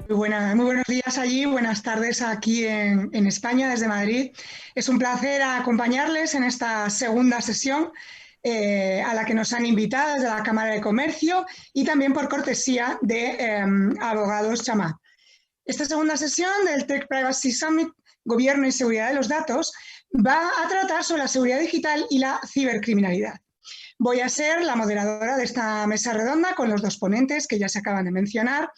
Muy buenos días allí, buenas tardes aquí en España, desde Madrid. Es un placer acompañarles en esta segunda sesión a la que nos han invitado desde la Cámara de Comercio y también por cortesía de Abogados Chamat. Esta segunda sesión del Tech Privacy Summit, Gobierno y Seguridad de los Datos, va a tratar sobre la seguridad digital y la cibercriminalidad. Voy a ser la moderadora de esta mesa redonda con los dos ponentes que ya se acaban de mencionar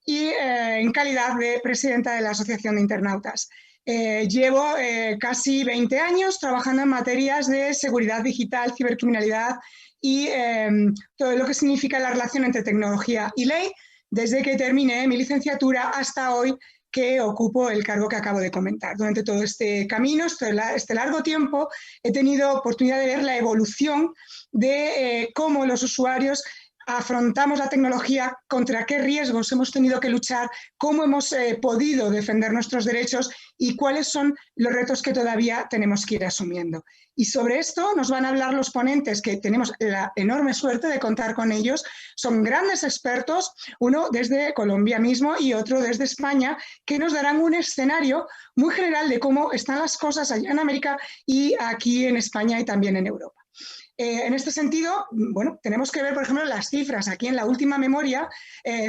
y en calidad de presidenta de la Asociación de Internautas. Llevo casi 20 años trabajando en materias de seguridad digital, cibercriminalidad y todo lo que significa la relación entre tecnología y ley, desde que terminé mi licenciatura hasta hoy, que ocupo el cargo que acabo de comentar. Durante todo este camino, este largo tiempo, he tenido oportunidad de ver la evolución de cómo los usuarios afrontamos la tecnología, contra qué riesgos hemos tenido que luchar, cómo hemos podido defender nuestros derechos y cuáles son los retos que todavía tenemos que ir asumiendo. Y sobre esto nos van a hablar los ponentes, que tenemos la enorme suerte de contar con ellos. Son grandes expertos, uno desde Colombia mismo y otro desde España, que nos darán un escenario muy general de cómo están las cosas allá en América y aquí en España y también en Europa. En este sentido, bueno, tenemos que ver, por ejemplo, las cifras. Aquí en la última memoria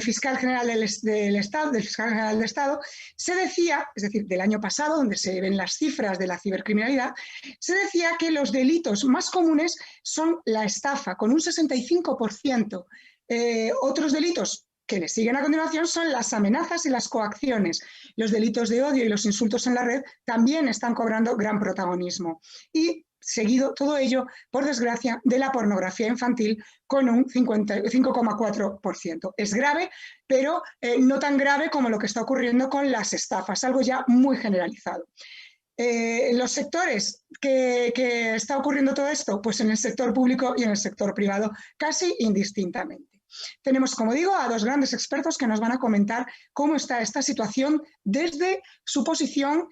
fiscal general del fiscal general del Estado, se decía, es decir, del año pasado, donde se ven las cifras de la cibercriminalidad, se decía que los delitos más comunes son la estafa, con un 65%. Otros delitos que le siguen a continuación son las amenazas y las coacciones. Los delitos de odio y los insultos en la red también están cobrando gran protagonismo. Y seguido todo ello, por desgracia, de la pornografía infantil con un 5,4%. Es grave, pero no tan grave como lo que está ocurriendo con las estafas, algo ya muy generalizado. Los sectores que está ocurriendo todo esto, pues en el sector público y en el sector privado, casi indistintamente. Tenemos, como digo, a dos grandes expertos que nos van a comentar cómo está esta situación desde su posición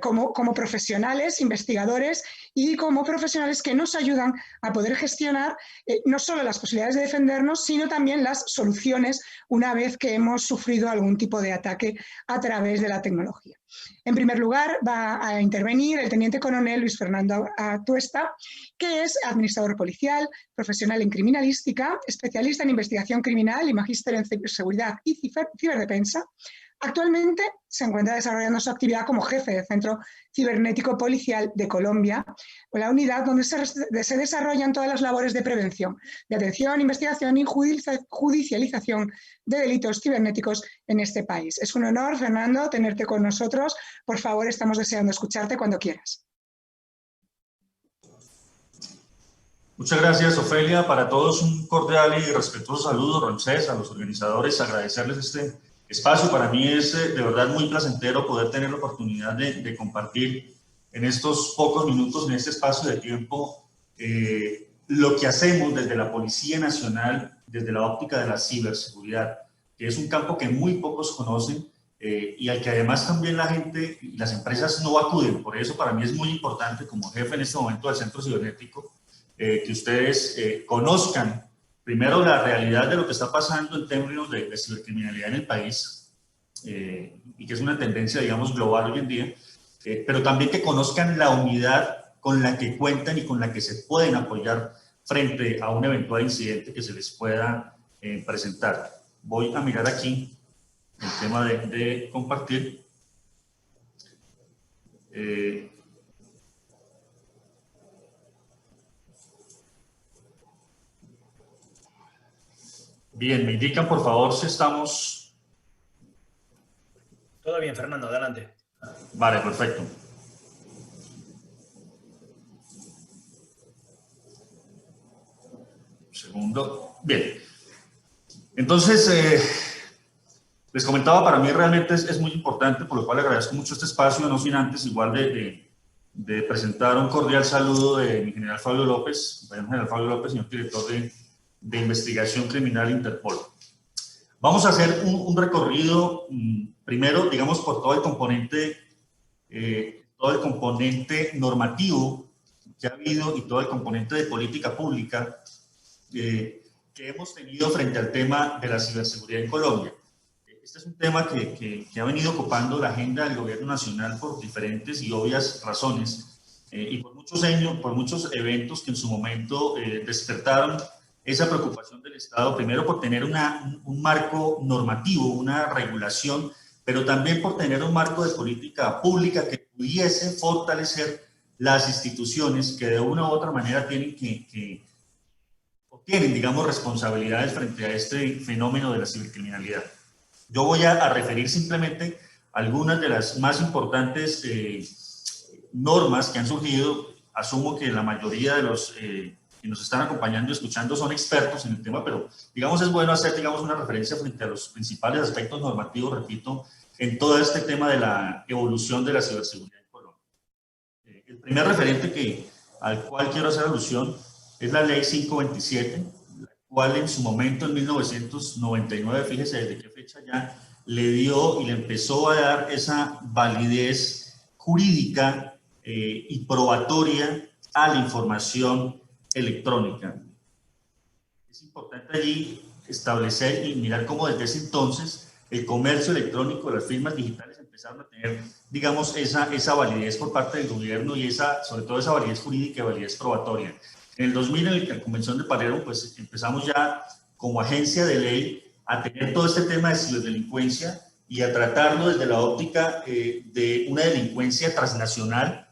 como profesionales, investigadores y como profesionales que nos ayudan a poder gestionar no solo las posibilidades de defendernos, sino también las soluciones una vez que hemos sufrido algún tipo de ataque a través de la tecnología. En primer lugar, va a intervenir el teniente coronel Luis Fernando Atuesta, que es administrador policial, profesional en criminalística, especialista en investigación criminal y magíster en seguridad y ciberdefensa. Actualmente se encuentra desarrollando su actividad como jefe del Centro Cibernético Policial de Colombia, la unidad donde se desarrollan todas las labores de prevención, de atención, investigación y judicialización de delitos cibernéticos en este país. Es un honor, Fernando, tenerte con nosotros. Por favor, estamos deseando escucharte cuando quieras. Muchas gracias, Ofelia. Para todos un cordial y respetuoso saludo, Ramsés, a los organizadores, agradecerles este espacio. Para mí es de verdad muy placentero poder tener la oportunidad de compartir en estos pocos minutos, en este espacio de tiempo, lo que hacemos desde la Policía Nacional, desde la óptica de la ciberseguridad, que es un campo que muy pocos conocen y al que además también la gente y las empresas no acuden. Por eso para mí es muy importante, como jefe en este momento del Centro Cibernético, que ustedes conozcan primero la realidad de lo que está pasando en términos de cibercriminalidad en el país y que es una tendencia, digamos, global hoy en día, pero también que conozcan la unidad con la que cuentan y con la que se pueden apoyar frente a un eventual incidente que se les pueda presentar. Voy a mirar aquí el tema de compartir. Bien, me indican por favor si estamos... Todo bien, Fernando, adelante. Vale, perfecto. Un segundo. Bien. Entonces, les comentaba, para mí realmente es muy importante, por lo cual agradezco mucho este espacio, no sin antes igual de presentar un cordial saludo de mi general Fabio López, compañero general Fabio López, señor director de Investigación Criminal Interpol. Vamos a hacer un recorrido, primero, digamos, por todo el componente normativo que ha habido y todo el componente de política pública que hemos tenido frente al tema de la ciberseguridad en Colombia. este es un tema que ha venido ocupando la agenda del gobierno nacional por diferentes y obvias razones y por muchos eventos que en su momento despertaron esa preocupación del Estado, primero por tener un marco normativo, una regulación, pero también por tener un marco de política pública que pudiese fortalecer las instituciones que de una u otra manera tienen digamos, responsabilidades frente a este fenómeno de la cibercriminalidad. Yo voy a referir simplemente algunas de las más importantes normas que han surgido. Asumo que la mayoría de los que nos están acompañando y escuchando son expertos en el tema, pero digamos es bueno hacer, digamos, una referencia frente a los principales aspectos normativos, repito, en todo este tema de la evolución de la ciberseguridad en Colombia. El primer referente al cual quiero hacer alusión es la Ley 527, la cual en su momento, en 1999, fíjese desde qué fecha ya, le dio y le empezó a dar esa validez jurídica y probatoria a la información electrónica. Es importante allí establecer y mirar cómo desde ese entonces el comercio electrónico, las firmas digitales empezaron a tener, digamos, esa validez por parte del gobierno y sobre todo esa validez jurídica y validez probatoria. En el 2000, en la Convención de Palermo, pues empezamos ya como agencia de ley a tener todo este tema de ciberdelincuencia y a tratarlo desde la óptica de una delincuencia transnacional,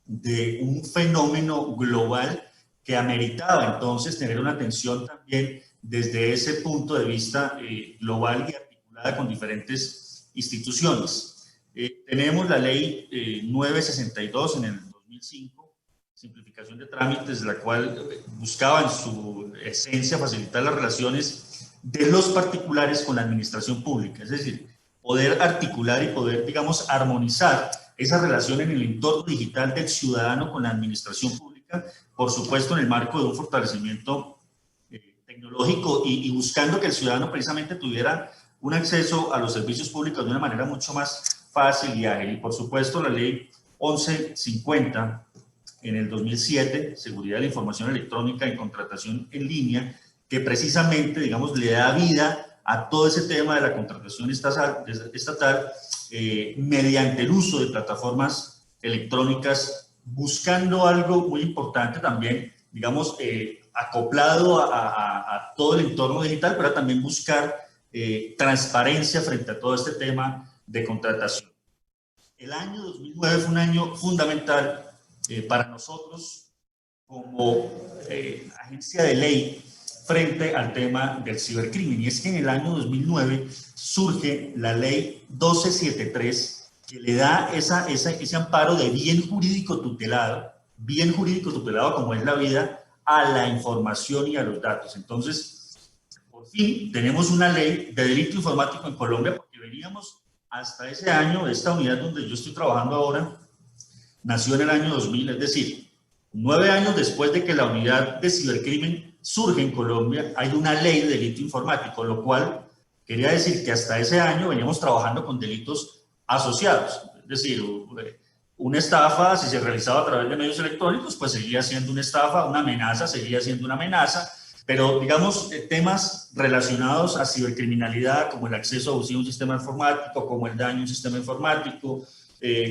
de un fenómeno global que ameritaba entonces tener una atención también desde ese punto de vista global y articulada con diferentes instituciones. Tenemos la ley 962 en el 2005, simplificación de trámites, la cual buscaba en su esencia facilitar las relaciones de los particulares con la administración pública, es decir, poder articular y poder, digamos, armonizar esa relación en el entorno digital del ciudadano con la administración pública, por supuesto en el marco de un fortalecimiento tecnológico y buscando que el ciudadano precisamente tuviera un acceso a los servicios públicos de una manera mucho más fácil y ágil. Y por supuesto la ley 1150 en el 2007, Seguridad de la Información Electrónica en Contratación en Línea, que precisamente, digamos, le da vida a todo ese tema de la contratación estatal mediante el uso de plataformas electrónicas, buscando algo muy importante también, digamos, acoplado a todo el entorno digital, pero también buscar transparencia frente a todo este tema de contratación. El año 2009 fue un año fundamental para nosotros como agencia de ley frente al tema del cibercrimen. Y es que en el año 2009 surge la ley 1273 que le da ese amparo de bien jurídico tutelado como es la vida, a la información y a los datos. Entonces, por fin tenemos una ley de delito informático en Colombia, porque veníamos hasta ese año, esta unidad donde yo estoy trabajando ahora, nació en el año 2000, es decir, 9 años después de que la unidad de cibercrimen surge en Colombia, hay una ley de delito informático, lo cual quería decir que hasta ese año veníamos trabajando con delitos asociados, es decir, una estafa, si se realizaba a través de medios electrónicos, pues seguía siendo una estafa, una amenaza seguía siendo una amenaza, pero digamos temas relacionados a cibercriminalidad, como el acceso abusivo a un sistema informático, como el daño a un sistema informático,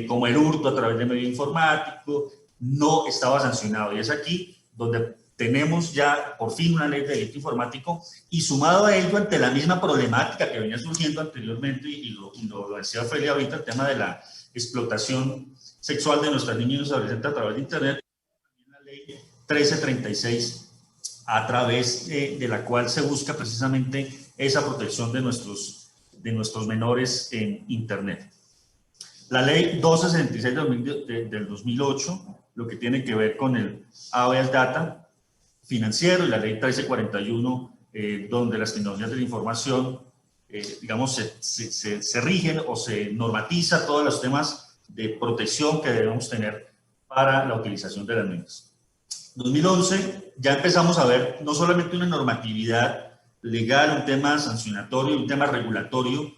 como el hurto a través de medio informático, no estaba sancionado. Y es aquí donde tenemos ya por fin una ley de delito informático, y sumado a ello, ante la misma problemática que venía surgiendo anteriormente, y lo decía Ofelia ahorita, el tema de la explotación sexual de nuestras niñas y nuestros adolescentes a través de Internet, también la ley 1336, a través de la cual se busca precisamente esa protección de nuestros menores en Internet. La ley 1266 del 2008, lo que tiene que ver con el habeas data financiero, y la ley 1341, donde las tecnologías de la información, digamos, se rigen o se normatiza todos los temas de protección que debemos tener para la utilización de las mismas. 2011 ya empezamos a ver no solamente una normatividad legal, un tema sancionatorio, un tema regulatorio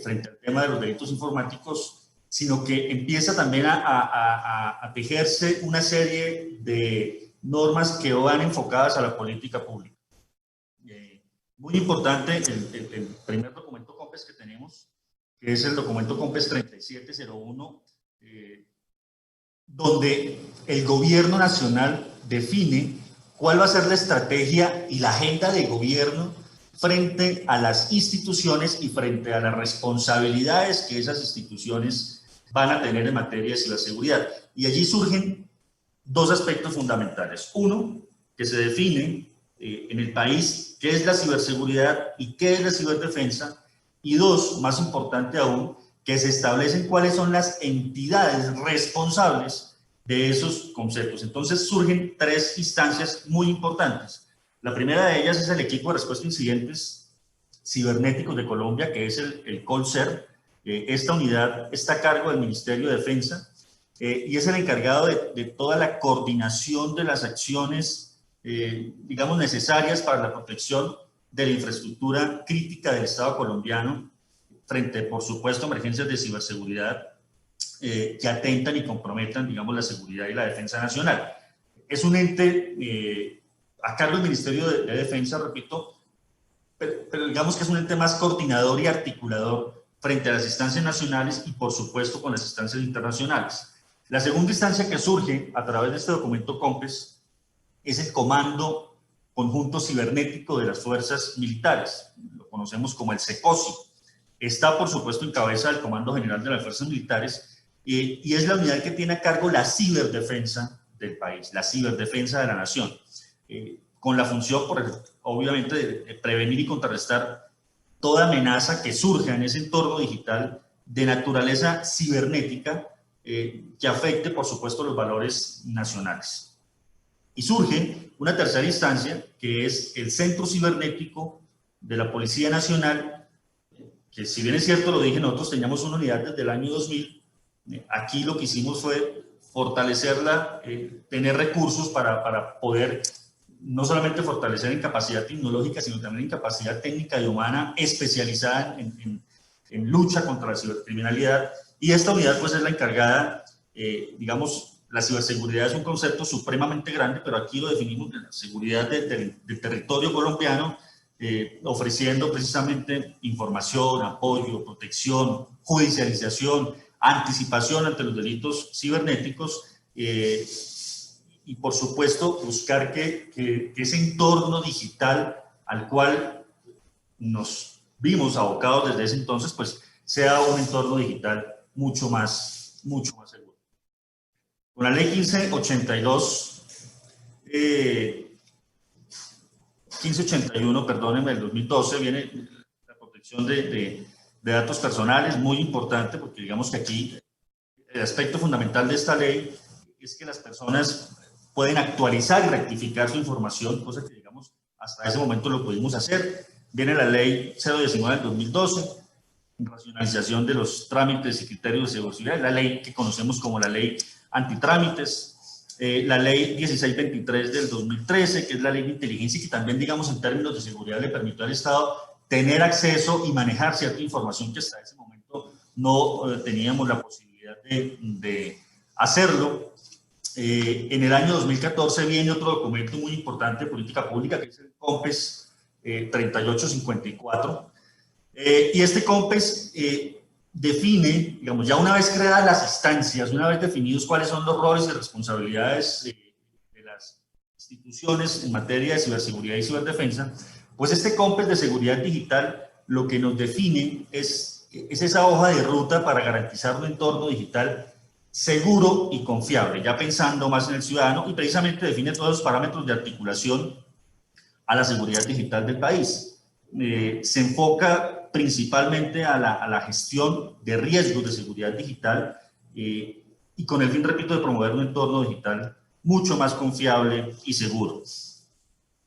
frente al tema de los delitos informáticos, sino que empieza también a tejerse una serie de normas que van enfocadas a la política pública. Muy importante, el primer documento COMPES que tenemos que es el documento COMPES 3701, donde el gobierno nacional define cuál va a ser la estrategia y la agenda de gobierno frente a las instituciones y frente a las responsabilidades que esas instituciones van a tener en materia de ciberseguridad. Y allí surgen dos aspectos fundamentales. Uno, que se define en el país qué es la ciberseguridad y qué es la ciberdefensa. Y dos, más importante aún, que se establecen cuáles son las entidades responsables de esos conceptos. Entonces surgen tres instancias muy importantes. La primera de ellas es el equipo de respuesta a incidentes cibernéticos de Colombia, que es el COLSER. Esta unidad está a cargo del Ministerio de Defensa y es el encargado de toda la coordinación de las acciones, digamos, necesarias para la protección de la infraestructura crítica del Estado colombiano frente, por supuesto, a emergencias de ciberseguridad que atentan y comprometan, digamos, la seguridad y la defensa nacional. Es un ente a cargo del Ministerio de Defensa, repito, pero digamos que es un ente más coordinador y articulador frente a las instancias nacionales y, por supuesto, con las instancias internacionales. La segunda instancia que surge a través de este documento COMPES es el Comando Conjunto Cibernético de las Fuerzas Militares, lo conocemos como el CECOSI. Está, por supuesto, en cabeza del Comando General de las Fuerzas Militares y es la unidad que tiene a cargo la ciberdefensa del país, la ciberdefensa de la nación, con la función, obviamente, de prevenir y contrarrestar toda amenaza que surja en ese entorno digital de naturaleza cibernética que afecte, por supuesto, los valores nacionales. Y surge una tercera instancia, que es el Centro Cibernético de la Policía Nacional, que, si bien es cierto, lo dije, nosotros teníamos una unidad desde el año 2000, aquí lo que hicimos fue fortalecerla, tener recursos para poder no solamente fortalecer en capacidad tecnológica, sino también en capacidad técnica y humana especializada en lucha contra la cibercriminalidad. Y esta unidad pues es la encargada, digamos, la ciberseguridad es un concepto supremamente grande, pero aquí lo definimos de la seguridad del territorio colombiano, ofreciendo precisamente información, apoyo, protección, judicialización, anticipación ante los delitos cibernéticos, y por supuesto buscar que ese entorno digital al cual nos vimos abocados desde ese entonces, pues sea un entorno digital mucho más seguro. Con la ley 1581, perdónenme, del 2012, viene la protección de datos personales, muy importante, porque digamos que aquí el aspecto fundamental de esta ley es que las personas pueden actualizar y rectificar su información, cosa que, digamos, hasta ese momento lo pudimos hacer. Viene la ley 019 del 2012, racionalización de los trámites y criterios de seguridad, la ley que conocemos como la ley antitrámites, la ley 1623 del 2013, que es la ley de inteligencia y que también, digamos, en términos de seguridad le permitió al Estado tener acceso y manejar cierta información que hasta ese momento no teníamos la posibilidad de hacerlo. En el año 2014 viene otro documento muy importante de política pública, que es el COMPES 3854, y este COMPES define, digamos, ya una vez creadas las instancias, una vez definidos cuáles son los roles y responsabilidades de las instituciones en materia de ciberseguridad y ciberdefensa, pues este COMPES de seguridad digital lo que nos define es esa hoja de ruta para garantizar un entorno digital seguro y confiable, ya pensando más en el ciudadano, y precisamente define todos los parámetros de articulación a la seguridad digital del país. Se enfoca principalmente a la gestión de riesgos de seguridad digital y con el fin, repito, de promover un entorno digital mucho más confiable y seguro.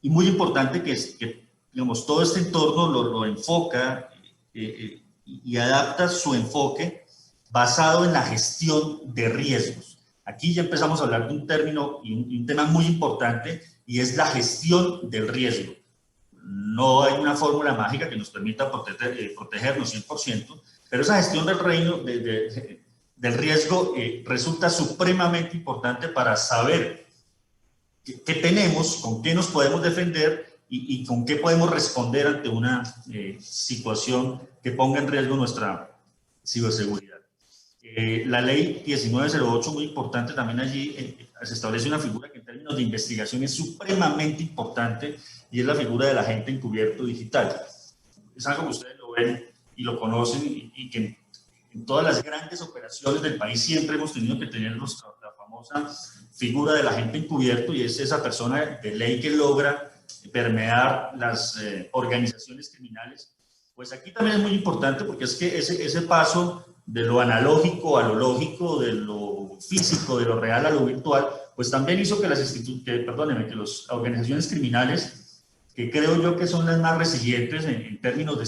Y muy importante que digamos, todo este entorno lo enfoca y adapta su enfoque basado en la gestión de riesgos. Aquí ya empezamos a hablar de un término y un tema muy importante, y es la gestión del riesgo. No hay una fórmula mágica que nos permita protegernos 100%, pero esa gestión del riesgo resulta supremamente importante para saber qué tenemos, con qué nos podemos defender y con qué podemos responder ante una situación que ponga en riesgo nuestra ciberseguridad. La ley 1908, muy importante también allí, se establece una figura que en términos de investigación es supremamente importante y es la figura del agente encubierto digital. Es algo que ustedes lo ven y lo conocen y que en todas las grandes operaciones del país siempre hemos tenido que tener la famosa figura del agente encubierto, y es esa persona de ley que logra permear las organizaciones criminales. Pues aquí también es muy importante porque es que ese paso de lo analógico a lo lógico, de lo físico, de lo real a lo virtual, pues también hizo que que las organizaciones criminales, que creo yo que son las más resilientes en términos de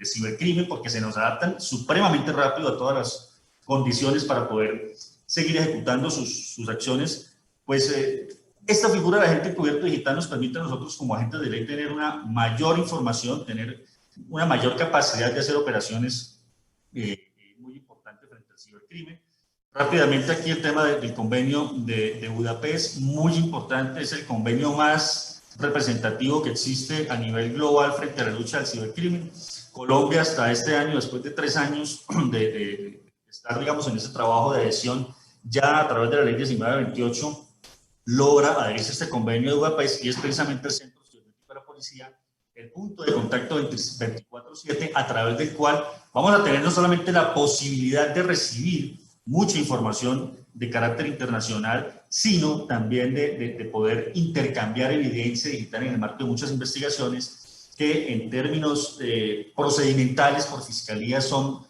cibercrimen, porque se nos adaptan supremamente rápido a todas las condiciones para poder seguir ejecutando sus acciones, pues esta figura de agente encubierto digital nos permite a nosotros como agentes de ley tener una mayor información, tener una mayor capacidad de hacer operaciones muy importante frente al cibercrimen. Rápidamente aquí el tema del convenio de Budapest, muy importante, es el convenio más representativo que existe a nivel global frente a la lucha del cibercrimen. Colombia hasta este año, después de 3 años de estar, digamos, en ese trabajo de adhesión, ya a través de la ley 1928, logra adherirse a este convenio de Budapest, y es precisamente el Centro Cibernético de la Policía el punto de contacto 24/7 a través del cual vamos a tener no solamente la posibilidad de recibir mucha información de carácter internacional, sino también de poder intercambiar evidencia digital en el marco de muchas investigaciones que en términos procedimentales por fiscalía son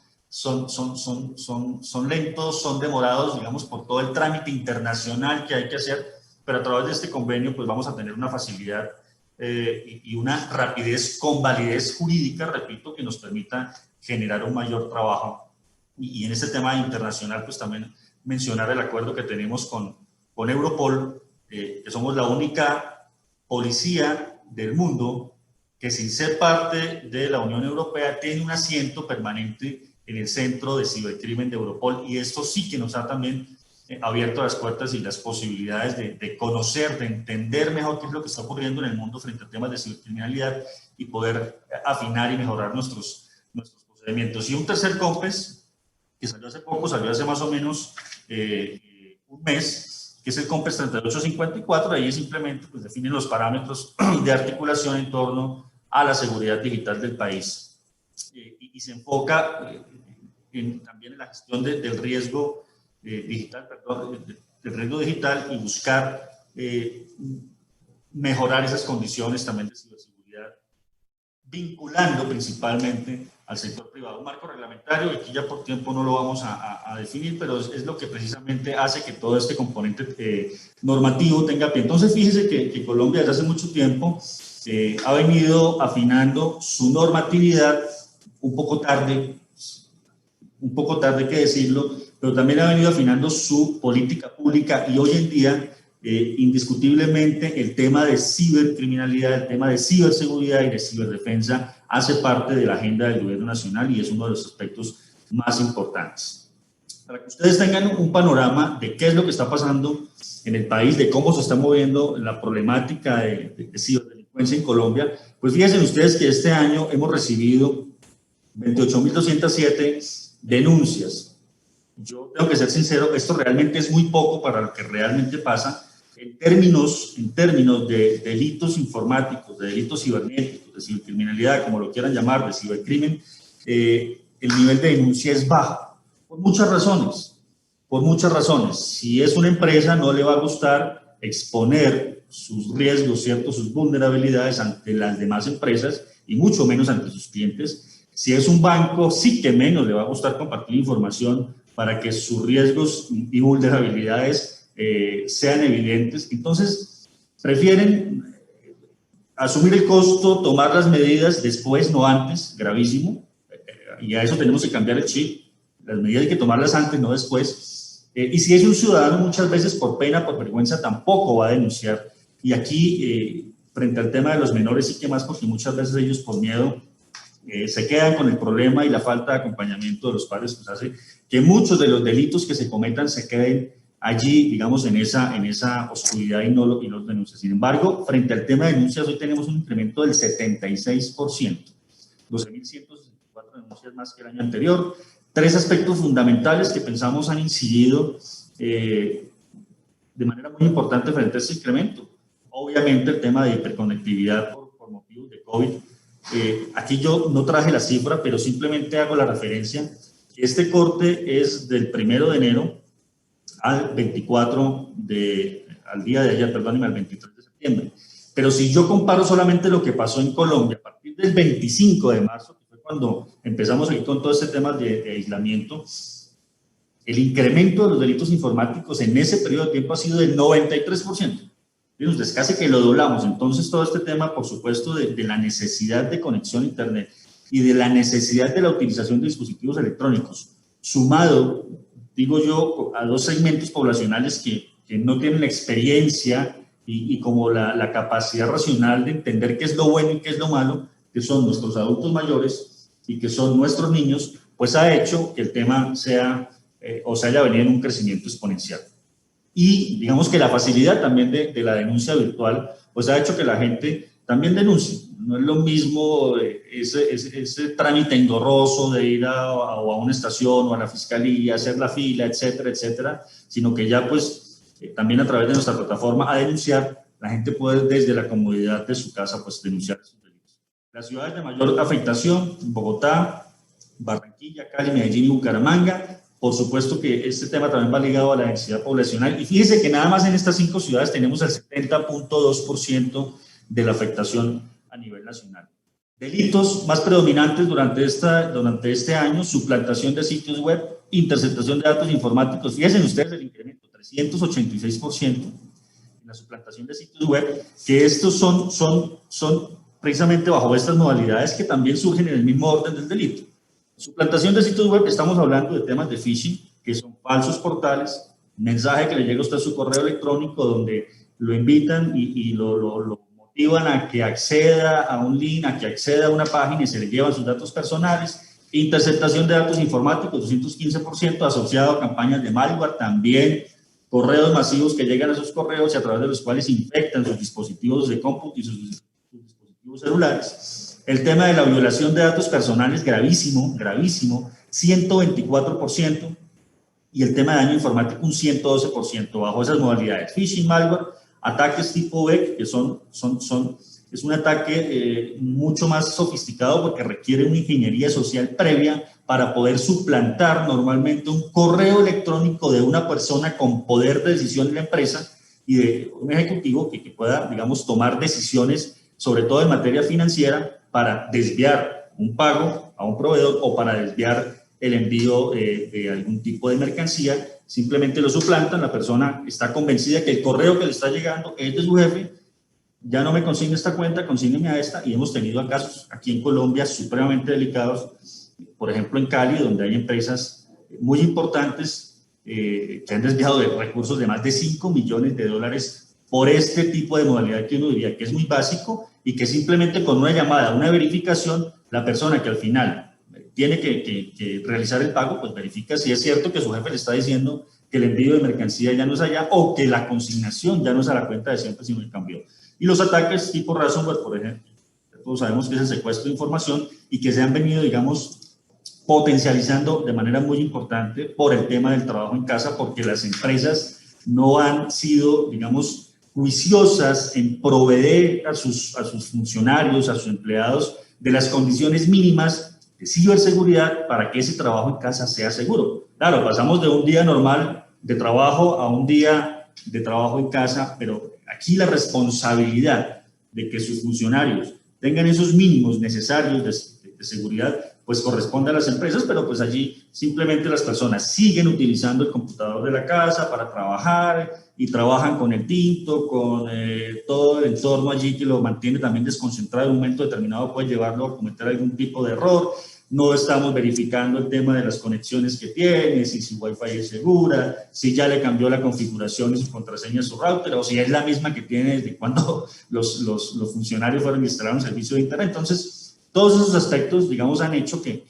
lentos, son demorados, digamos, por todo el trámite internacional que hay que hacer, pero a través de este convenio pues vamos a tener una facilidad y una rapidez con validez jurídica, repito, que nos permita generar un mayor trabajo. Y en este tema internacional, pues también mencionar el acuerdo que tenemos con Europol, que somos la única policía del mundo que, sin ser parte de la Unión Europea, tiene un asiento permanente en el Centro de Cibercrimen de Europol, y esto sí que nos ha también abierto las puertas y las posibilidades de conocer, de entender mejor qué es lo que está ocurriendo en el mundo frente a temas de cibercriminalidad y poder afinar y mejorar nuestros procedimientos. Y un tercer COMPES que salió hace poco, salió hace más o menos un mes, que es el COMPES 3854, ahí simplemente pues, definen los parámetros de articulación en torno a la seguridad digital del país y se enfoca también en la gestión del riesgo digital, del riesgo digital, y buscar mejorar esas condiciones también de ciberseguridad, vinculando principalmente al sector privado. Un marco reglamentario, aquí ya por tiempo no lo vamos a definir, pero es lo que precisamente hace que todo este componente normativo tenga pie. Entonces, fíjese que Colombia desde hace mucho tiempo ha venido afinando su normatividad, un poco tarde que decirlo, pero también ha venido afinando su política pública, y hoy en día indiscutiblemente el tema de cibercriminalidad, el tema de ciberseguridad y de ciberdefensa hace parte de la agenda del gobierno nacional y es uno de los aspectos más importantes. Para que ustedes tengan un panorama de qué es lo que está pasando en el país, de cómo se está moviendo la problemática de ciberdelincuencia en Colombia, pues fíjense ustedes que este año hemos recibido 28.207 denuncias. Yo tengo que ser sincero, esto realmente es muy poco para lo que realmente pasa. En términos de delitos informáticos, de delitos cibernéticos, de cibercriminalidad, como lo quieran llamar, de cibercrimen, el nivel de denuncia es bajo, por muchas razones. Por muchas razones. Si es una empresa, no le va a gustar exponer sus riesgos, ¿cierto?, sus vulnerabilidades ante las demás empresas y mucho menos ante sus clientes. Si es un banco, sí que menos le va a gustar compartir información para que sus riesgos y vulnerabilidades sean evidentes. Entonces, prefieren asumir el costo, tomar las medidas después, no antes, gravísimo, y a eso tenemos que cambiar el chip. Las medidas hay que tomarlas antes, no después. Y si es un ciudadano, muchas veces por pena, por vergüenza, tampoco va a denunciar. Y aquí, frente al tema de los menores, sí que más, porque muchas veces ellos por miedo se quedan con el problema, y la falta de acompañamiento de los padres pues hace que muchos de los delitos que se cometan se queden allí, digamos, en esa oscuridad y no los denuncian. Sin embargo, frente al tema de denuncias, hoy tenemos un incremento del 76%, 12.164 denuncias más que el año anterior. tres aspectos fundamentales que pensamos han incidido de manera muy importante frente a este incremento. Obviamente el tema de hiperconectividad por motivos de COVID. Aquí yo no traje la cifra, pero simplemente hago la referencia. Este corte es del 1 de enero al 24 al día de ayer, perdónenme, al 23 de septiembre. Pero si yo comparo solamente lo que pasó en Colombia a partir del 25 de marzo, que fue cuando empezamos aquí con todo este tema de aislamiento, el incremento de los delitos informáticos en ese periodo de tiempo ha sido del 93%. Entonces, casi que lo doblamos. Entonces, todo este tema, por supuesto, de la necesidad de conexión a Internet y de la necesidad de la utilización de dispositivos electrónicos, sumado, digo yo, a dos segmentos poblacionales que no tienen la experiencia y como la capacidad racional de entender qué es lo bueno y qué es lo malo, que son nuestros adultos mayores y que son nuestros niños, pues ha hecho que el tema sea o se haya venido en un crecimiento exponencial. Y digamos que la facilidad también de la denuncia virtual, pues ha hecho que la gente también denuncie. No es lo mismo ese trámite engorroso de ir a una estación o a la fiscalía, hacer la fila, etcétera, etcétera, sino que ya pues también a través de nuestra plataforma a denunciar, la gente puede desde la comodidad de su casa pues denunciar sus delitos. Las ciudades de mayor afectación, Bogotá, Barranquilla, Cali, Medellín y Bucaramanga. Por supuesto que este tema también va ligado a la densidad poblacional y fíjense que nada más en estas 5 ciudades tenemos el 70.2% de la afectación a nivel nacional. Delitos más predominantes durante este año: suplantación de sitios web, interceptación de datos informáticos. Fíjense ustedes el incremento, 386% en la suplantación de sitios web, que estos son precisamente bajo estas modalidades que también surgen en el mismo orden del delito. Suplantación de sitios web, estamos hablando de temas de phishing, que son falsos portales, mensaje que le llega a usted a su correo electrónico donde lo invitan y lo motivan a que acceda a un link, a que acceda a una página y se le llevan sus datos personales. Interceptación de datos informáticos, 215%, asociado a campañas de malware, también correos masivos que llegan a sus correos y a través de los cuales infectan sus dispositivos de cómputo y sus dispositivos celulares. El tema de la violación de datos personales, gravísimo, gravísimo, 124%, y el tema de daño informático, un 112%, bajo esas modalidades. Phishing, malware, ataques tipo BEC, que es un ataque mucho más sofisticado porque requiere una ingeniería social previa para poder suplantar normalmente un correo electrónico de una persona con poder de decisión en la empresa y de un ejecutivo que pueda, digamos, tomar decisiones, sobre todo en materia financiera, para desviar un pago a un proveedor o para desviar el envío de algún tipo de mercancía. Simplemente lo suplantan, la persona está convencida que el correo que le está llegando es de su jefe, ya no me consigne esta cuenta, consígneme a esta, y hemos tenido casos aquí en Colombia supremamente delicados, por ejemplo en Cali, donde hay empresas muy importantes que han desviado de recursos de más de 5 millones de dólares por este tipo de modalidad que uno diría que es muy básico y que simplemente con una llamada, una verificación, la persona que al final tiene que realizar el pago, pues verifica si es cierto que su jefe le está diciendo que el envío de mercancía ya no es allá o que la consignación ya no es a la cuenta de siempre, sino el cambio. Y los ataques tipo ransomware, por ejemplo, todos sabemos que es el secuestro de información y que se han venido, digamos, potencializando de manera muy importante por el tema del trabajo en casa, porque las empresas no han sido, digamos, juiciosas en proveer a sus funcionarios, a sus empleados, de las condiciones mínimas de ciberseguridad para que ese trabajo en casa sea seguro. Claro, pasamos de un día normal de trabajo a un día de trabajo en casa, pero aquí la responsabilidad de que sus funcionarios tengan esos mínimos necesarios de seguridad, pues corresponde a las empresas, pero pues allí simplemente las personas siguen utilizando el computador de la casa para trabajar y trabajan con el tinto, con todo el entorno allí que lo mantiene también desconcentrado. En un momento determinado puede llevarlo a cometer algún tipo de error. No estamos verificando el tema de las conexiones que tiene, si su Wi-Fi es segura, si ya le cambió la configuración y su contraseña a su router, o si es la misma que tiene desde cuando los funcionarios fueron a instalar un servicio de Internet. Entonces, todos esos aspectos, digamos, han hecho que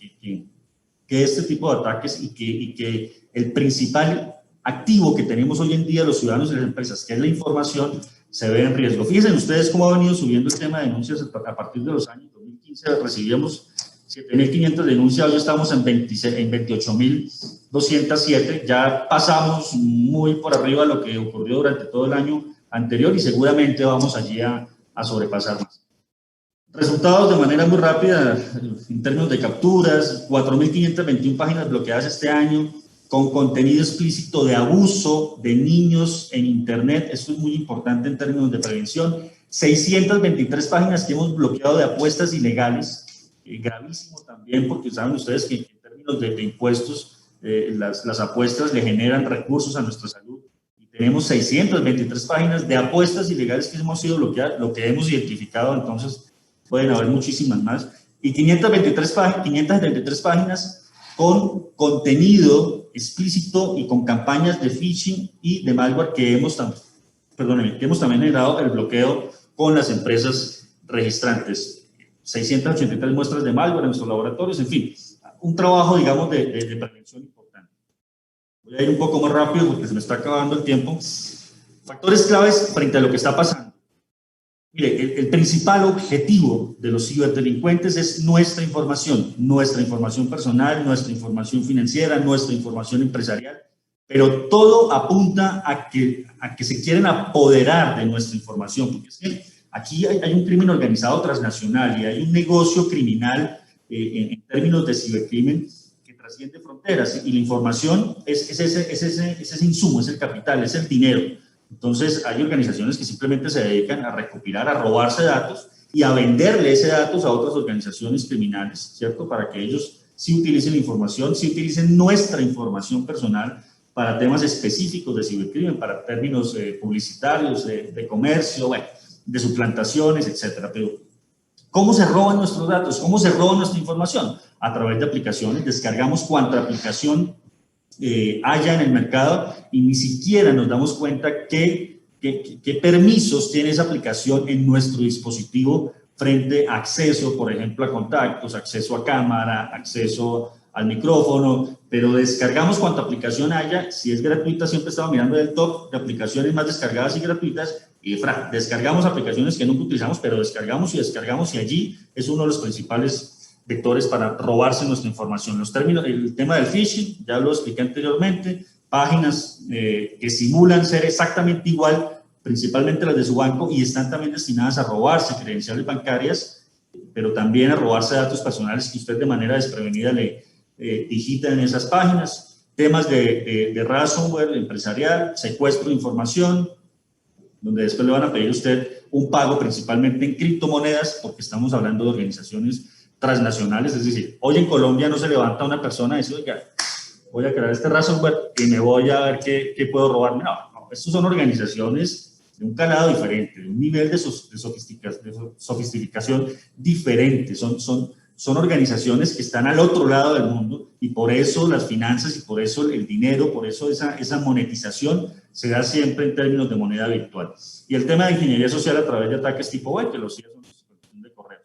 este tipo de ataques y que el principal activo que tenemos hoy en día los ciudadanos y las empresas, que es la información, se ve en riesgo. Fíjense ustedes cómo ha venido subiendo el tema de denuncias a partir de los años 2015. Recibíamos 7.500 denuncias, hoy estamos en 28.207, ya pasamos muy por arriba de lo que ocurrió durante todo el año anterior y seguramente vamos allí a sobrepasar más. Resultados de manera muy rápida, en términos de capturas, 4.521 páginas bloqueadas este año, con contenido explícito de abuso de niños en Internet, esto es muy importante en términos de prevención, 623 páginas que hemos bloqueado de apuestas ilegales, gravísimo también, porque saben ustedes que en términos de impuestos, las apuestas le generan recursos a nuestra salud, y tenemos 623 páginas de apuestas ilegales que hemos sido bloqueadas, lo que hemos identificado, entonces pueden haber muchísimas más, y 573 páginas con contenido explícito y con campañas de phishing y de malware que hemos también generado el bloqueo con las empresas registrantes. 683 muestras de malware en nuestros laboratorios, en fin, un trabajo, digamos, de prevención importante. Voy a ir un poco más rápido porque se me está acabando el tiempo. Factores claves frente a lo que está pasando. Mire, el principal objetivo de los ciberdelincuentes es nuestra información personal, nuestra información financiera, nuestra información empresarial, pero todo apunta a que se quieren apoderar de nuestra información, porque es que aquí hay un crimen organizado transnacional y hay un negocio criminal en términos de cibercrimen que trasciende fronteras, y la información es ese insumo, es el capital, es el dinero. Entonces hay organizaciones que simplemente se dedican a recopilar, a robarse datos y a venderle ese datos a otras organizaciones criminales, ¿cierto? Para que ellos sí utilicen la información, sí utilicen nuestra información personal para temas específicos de cibercrimen, para términos publicitarios, de comercio, bueno, de suplantaciones, etcétera. Pero ¿cómo se roban nuestros datos? ¿Cómo se roba nuestra información? A través de aplicaciones. Descargamos cuanta aplicación haya en el mercado y ni siquiera nos damos cuenta qué permisos tiene esa aplicación en nuestro dispositivo frente a acceso, por ejemplo, a contactos, acceso a cámara, acceso al micrófono, pero descargamos cuanta aplicación haya. Si es gratuita, siempre estaba mirando el top de aplicaciones más descargadas y gratuitas, y descargamos aplicaciones que nunca utilizamos, pero descargamos y allí es uno de los principales vectores para robarse nuestra información. El tema del phishing, ya lo expliqué anteriormente, páginas que simulan ser exactamente igual, principalmente las de su banco, y están también destinadas a robarse credenciales bancarias, pero también a robarse datos personales que usted de manera desprevenida le digita en esas páginas. Temas de ransomware empresarial, secuestro de información, donde después le van a pedir a usted un pago principalmente en criptomonedas, porque estamos hablando de organizaciones transnacionales. Es decir, hoy en Colombia no se levanta una persona y dice, oiga, voy a crear este ransomware y me voy a ver qué puedo robarme. No, estos son organizaciones de un calado diferente, de un nivel de sofisticación diferente. Son organizaciones que están al otro lado del mundo, y por eso las finanzas y por eso el dinero, por eso esa monetización se da siempre en términos de moneda virtual. Y el tema de ingeniería social a través de ataques tipo web, que los CIA son de correos.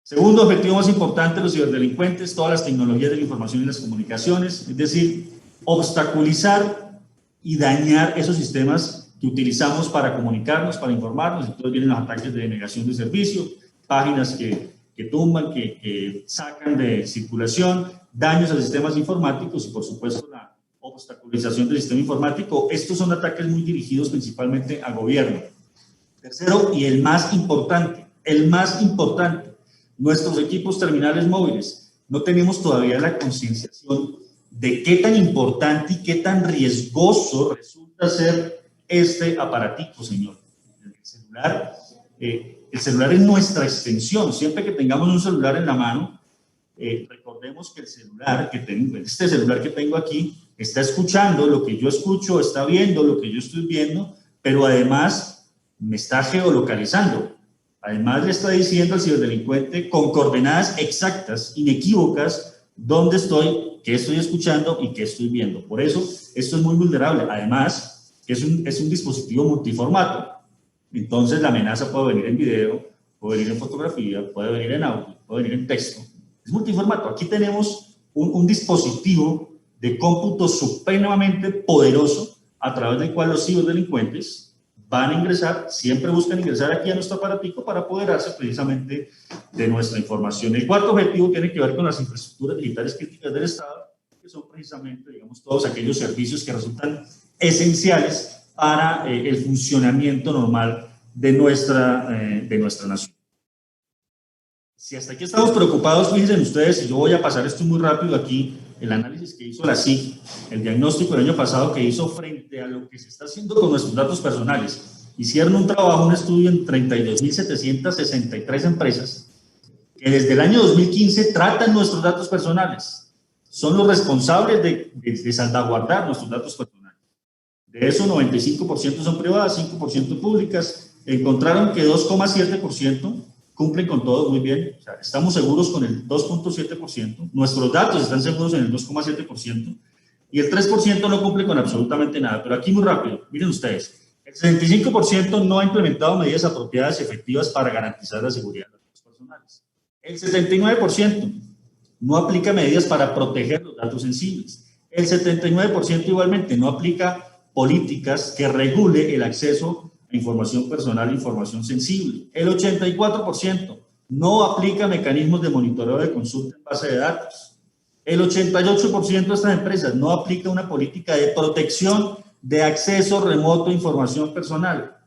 Segundo objetivo más importante de los ciberdelincuentes, todas las tecnologías de la información y las comunicaciones, es decir, obstaculizar y dañar esos sistemas que utilizamos para comunicarnos, para informarnos. Entonces vienen los ataques de denegación de servicio, páginas que tumban, que sacan de circulación, daños a sistemas informáticos y por supuesto la obstaculización del sistema informático. Estos son ataques muy dirigidos principalmente al gobierno. Tercero, y el más importante, nuestros equipos terminales móviles. No tenemos todavía la concienciación de qué tan importante y qué tan riesgoso resulta ser este aparatico, señor. El celular es nuestra extensión. Siempre que tengamos un celular en la mano, recordemos que este celular que tengo aquí está escuchando lo que yo escucho, está viendo lo que yo estoy viendo, pero además me está geolocalizando. Además le está diciendo al ciberdelincuente con coordenadas exactas, inequívocas, dónde estoy, qué estoy escuchando y qué estoy viendo. Por eso esto es muy vulnerable. Además, es un dispositivo multiformato. Entonces la amenaza puede venir en video, puede venir en fotografía, puede venir en audio, puede venir en texto. Es multiformato. Aquí tenemos un dispositivo de cómputo supremamente poderoso a través del cual los ciberdelincuentes van a ingresar, siempre buscan ingresar aquí a nuestro aparatico para apoderarse precisamente de nuestra información. El cuarto objetivo tiene que ver con las infraestructuras digitales críticas del Estado, que son precisamente, digamos, todos aquellos servicios que resultan esenciales para el funcionamiento normal de nuestra nación. Si hasta aquí estamos preocupados, fíjense ustedes, y yo voy a pasar esto muy rápido aquí, el análisis que hizo la SIC, el diagnóstico del año pasado que hizo frente a lo que se está haciendo con nuestros datos personales. Hicieron un trabajo, un estudio en 32.763 empresas que desde el año 2015 tratan nuestros datos personales. Son los responsables de salvaguardar nuestros datos personales. De eso, 95% son privadas, 5% públicas. Encontraron que 2,7% cumplen con todo muy bien, o sea, estamos seguros con el 2,7%, nuestros datos están seguros en el 2,7%, y el 3% no cumple con absolutamente nada. Pero aquí muy rápido, miren ustedes, el 75% no ha implementado medidas apropiadas y efectivas para garantizar la seguridad de los datos personales. El 79% no aplica medidas para proteger los datos sensibles. El 79% igualmente no aplica políticas que regule el acceso a información personal e información sensible. El 84% no aplica mecanismos de monitoreo de consulta en base de datos. El 88% de estas empresas no aplica una política de protección de acceso remoto a información personal.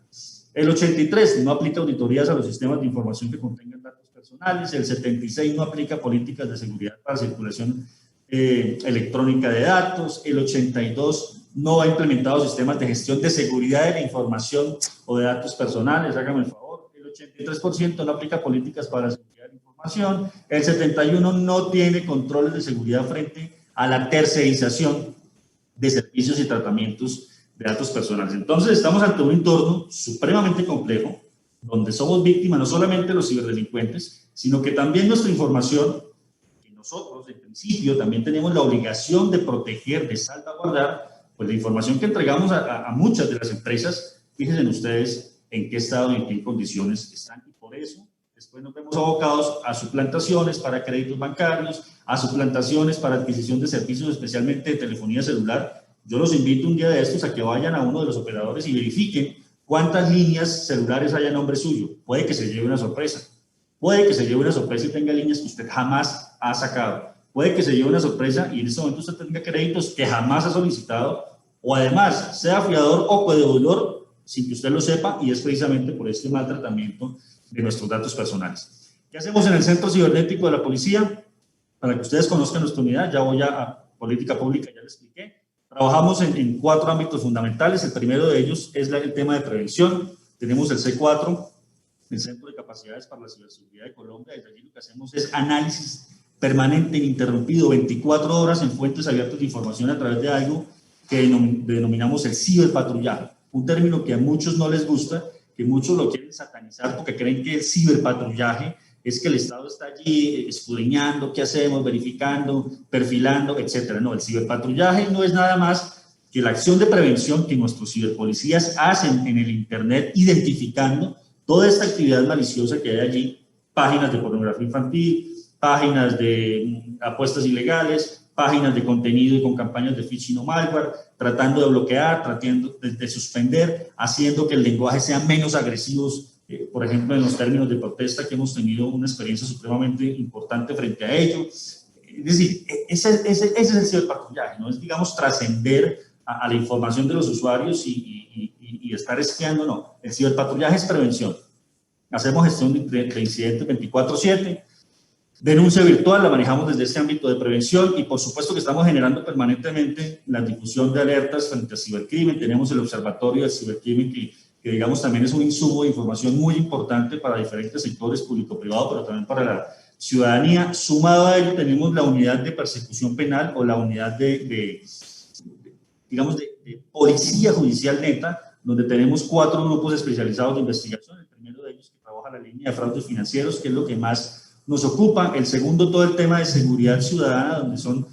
El 83% no aplica auditorías a los sistemas de información que contengan datos personales. El 76% no aplica políticas de seguridad para circulación electrónica de datos. El 82% no ha implementado sistemas de gestión de seguridad de la información o de datos personales, hágame el favor. El 83% no aplica políticas para la seguridad de la información. El 71% no tiene controles de seguridad frente a la tercerización de servicios y tratamientos de datos personales. Entonces, estamos ante un entorno supremamente complejo, donde somos víctimas no solamente los ciberdelincuentes, sino que también nuestra información, que nosotros, en principio, también tenemos la obligación de proteger, de salvaguardar, pues la información que entregamos a muchas de las empresas. Fíjense ustedes en qué estado y en qué condiciones están, y por eso después nos vemos abocados a suplantaciones para créditos bancarios, a suplantaciones para adquisición de servicios, especialmente de telefonía celular. Yo los invito un día de estos a que vayan a uno de los operadores y verifiquen cuántas líneas celulares hay a nombre suyo. Puede que se lleve una sorpresa. Puede que se lleve una sorpresa y tenga líneas que usted jamás ha sacado. Puede que se lleve una sorpresa y en este momento usted tenga créditos que jamás ha solicitado, o además sea fiador o codeudor sin que usted lo sepa, y es precisamente por este maltratamiento de nuestros datos personales. ¿Qué hacemos en el Centro Cibernético de la Policía? Para que ustedes conozcan nuestra unidad, ya voy a política pública, ya les expliqué. Trabajamos en 4 ámbitos fundamentales. El primero de ellos es el tema de prevención. Tenemos el C4, el Centro de Capacidades para la Ciberseguridad de Colombia. Desde allí lo que hacemos es análisis permanente, ininterrumpido, 24 horas en fuentes abiertas de información a través de algo que denominamos el ciberpatrullaje, un término que a muchos no les gusta, que muchos lo quieren satanizar porque creen que el ciberpatrullaje es que el Estado está allí escudriñando qué hacemos, verificando, perfilando, etcétera. No, el ciberpatrullaje no es nada más que la acción de prevención que nuestros ciberpolicías hacen en el Internet, identificando toda esta actividad maliciosa que hay allí, páginas de pornografía infantil, páginas de apuestas ilegales, páginas de contenido y con campañas de phishing o malware, tratando de bloquear, tratando de suspender, haciendo que el lenguaje sea menos agresivo, por ejemplo, en los términos de protesta, que hemos tenido una experiencia supremamente importante frente a ello. Es decir, ese es el ciberpatrullaje, no es, digamos, trascender a la información de los usuarios y estar espiando, no. El ciberpatrullaje es prevención. Hacemos gestión de incidentes 24/7, denuncia virtual, la manejamos desde este ámbito de prevención, y por supuesto que estamos generando permanentemente la difusión de alertas frente a cibercrimen. Tenemos el observatorio del cibercrimen que digamos también es un insumo de información muy importante para diferentes sectores público-privado, pero también para la ciudadanía. Sumado a ello tenemos la unidad de persecución penal o la unidad de policía judicial neta, donde tenemos 4 grupos especializados de investigación. El primero de ellos que trabaja la línea de fraudes financieros, que es lo que más nos ocupa. El segundo, todo el tema de seguridad ciudadana, donde son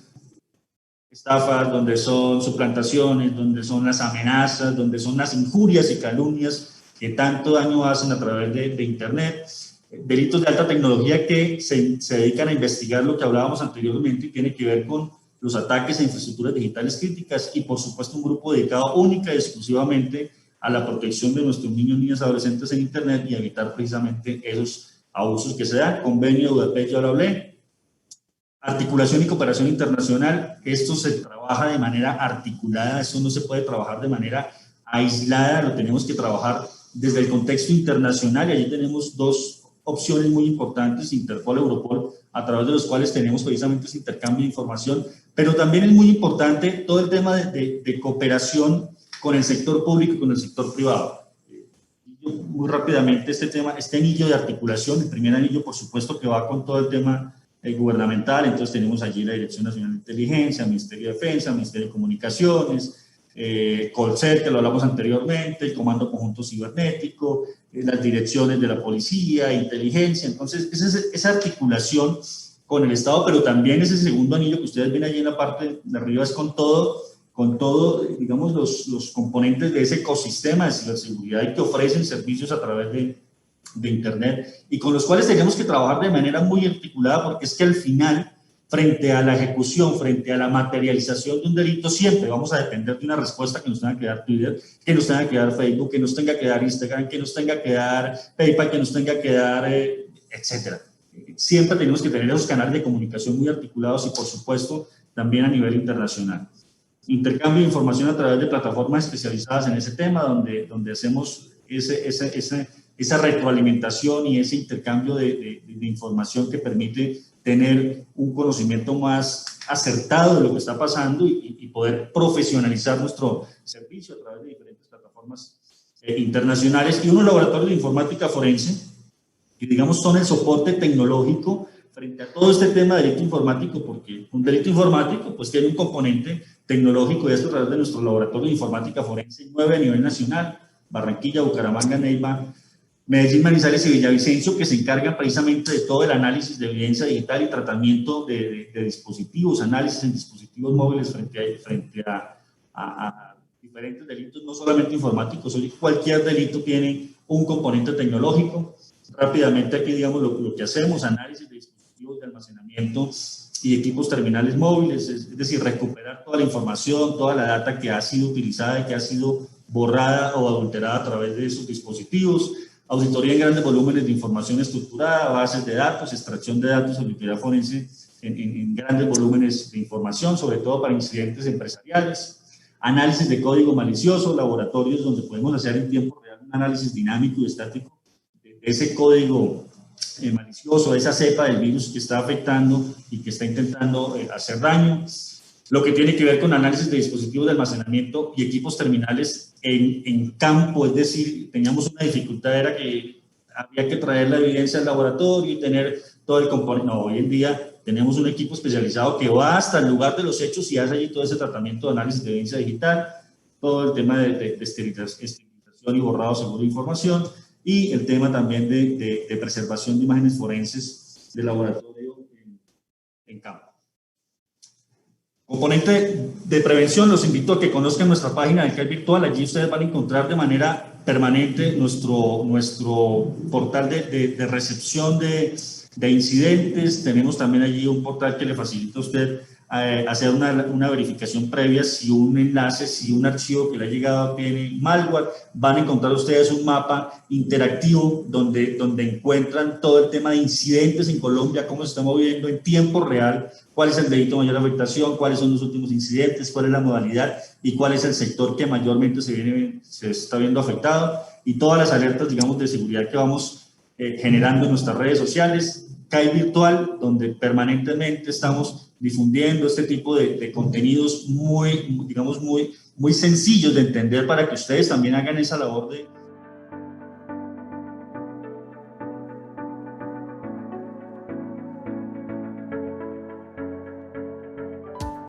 estafas, donde son suplantaciones, donde son las amenazas, donde son las injurias y calumnias que tanto daño hacen a través de Internet. Delitos de alta tecnología que se dedican a investigar lo que hablábamos anteriormente y tiene que ver con los ataques a infraestructuras digitales críticas, y por supuesto un grupo dedicado única y exclusivamente a la protección de nuestros niños, niñas, adolescentes en Internet y evitar precisamente esos abusos que se dan. Convenio de Budapest, ya lo hablé. Articulación y cooperación internacional, esto se trabaja de manera articulada, esto no se puede trabajar de manera aislada, lo tenemos que trabajar desde el contexto internacional y allí tenemos dos opciones muy importantes, Interpol, Europol, a través de los cuales tenemos precisamente ese intercambio de información, pero también es muy importante todo el tema de cooperación con el sector público y con el sector privado. Muy rápidamente este anillo de articulación, el primer anillo por supuesto que va con todo el tema gubernamental, entonces tenemos allí la Dirección Nacional de Inteligencia, Ministerio de Defensa, Ministerio de Comunicaciones, Colcert, que lo hablamos anteriormente, el Comando Conjunto Cibernético, las direcciones de la policía, inteligencia, entonces esa articulación con el Estado, pero también ese segundo anillo que ustedes ven allí en la parte de arriba es con todo, digamos, los componentes de ese ecosistema de ciberseguridad y que ofrecen servicios a través de Internet y con los cuales tenemos que trabajar de manera muy articulada porque es que al final, frente a la ejecución, frente a la materialización de un delito, siempre vamos a depender de una respuesta que nos tenga que dar Twitter, que nos tenga que dar Facebook, que nos tenga que dar Instagram, que nos tenga que dar PayPal, que nos tenga que dar, etcétera. Siempre tenemos que tener esos canales de comunicación muy articulados y, por supuesto, también a nivel internacional. Intercambio de información a través de plataformas especializadas en ese tema, donde hacemos esa retroalimentación y ese intercambio de información que permite tener un conocimiento más acertado de lo que está pasando y poder profesionalizar nuestro servicio a través de diferentes plataformas internacionales y unos laboratorios de informática forense que, digamos, son el soporte tecnológico frente a todo este tema de delito informático, porque un delito informático pues tiene un componente tecnológico y esto a través de nuestro laboratorio de informática forense 9 a nivel nacional, Barranquilla, Bucaramanga, Neiva, Medellín, Manizales y Villavicencio, que se encargan precisamente de todo el análisis de evidencia digital y tratamiento de dispositivos, análisis en dispositivos móviles frente a diferentes delitos, no solamente informáticos, cualquier delito tiene un componente tecnológico. Rápidamente aquí, digamos, lo que hacemos, análisis de dispositivos de almacenamiento y equipos terminales móviles, es decir, recuperar toda la información, toda la data que ha sido utilizada y que ha sido borrada o adulterada a través de esos dispositivos, auditoría en grandes volúmenes de información estructurada, bases de datos, extracción de datos, auditoría forense en grandes volúmenes de información, sobre todo para incidentes empresariales, análisis de código malicioso, laboratorios donde podemos hacer en tiempo real un análisis dinámico y estático de ese código malicioso, esa cepa del virus que está afectando y que está intentando hacer daño. Lo que tiene que ver con análisis de dispositivos de almacenamiento y equipos terminales en campo, es decir, teníamos una dificultad, era que había que traer la evidencia al laboratorio y tener todo el componente. No, hoy en día tenemos un equipo especializado que va hasta el lugar de los hechos y hace allí todo ese tratamiento de análisis de evidencia digital, todo el tema de esterilización y borrado seguro de información y el tema también de preservación de imágenes forenses de laboratorio en campo. Componente de prevención, los invito a que conozcan nuestra página de CAI Virtual, allí ustedes van a encontrar de manera permanente nuestro portal de recepción de incidentes, tenemos también allí un portal que le facilita a usted hacer una verificación previa si un enlace, si un archivo que le ha llegado tiene malware, van a encontrar ustedes un mapa interactivo donde encuentran todo el tema de incidentes en Colombia, cómo se está moviendo en tiempo real, cuál es el delito de mayor afectación, cuáles son los últimos incidentes, cuál es la modalidad y cuál es el sector que mayormente se está viendo afectado y todas las alertas, digamos, de seguridad que vamos generando en nuestras redes sociales, CAI Virtual, donde permanentemente estamos difundiendo este tipo de contenidos muy sencillos de entender para que ustedes también hagan esa labor de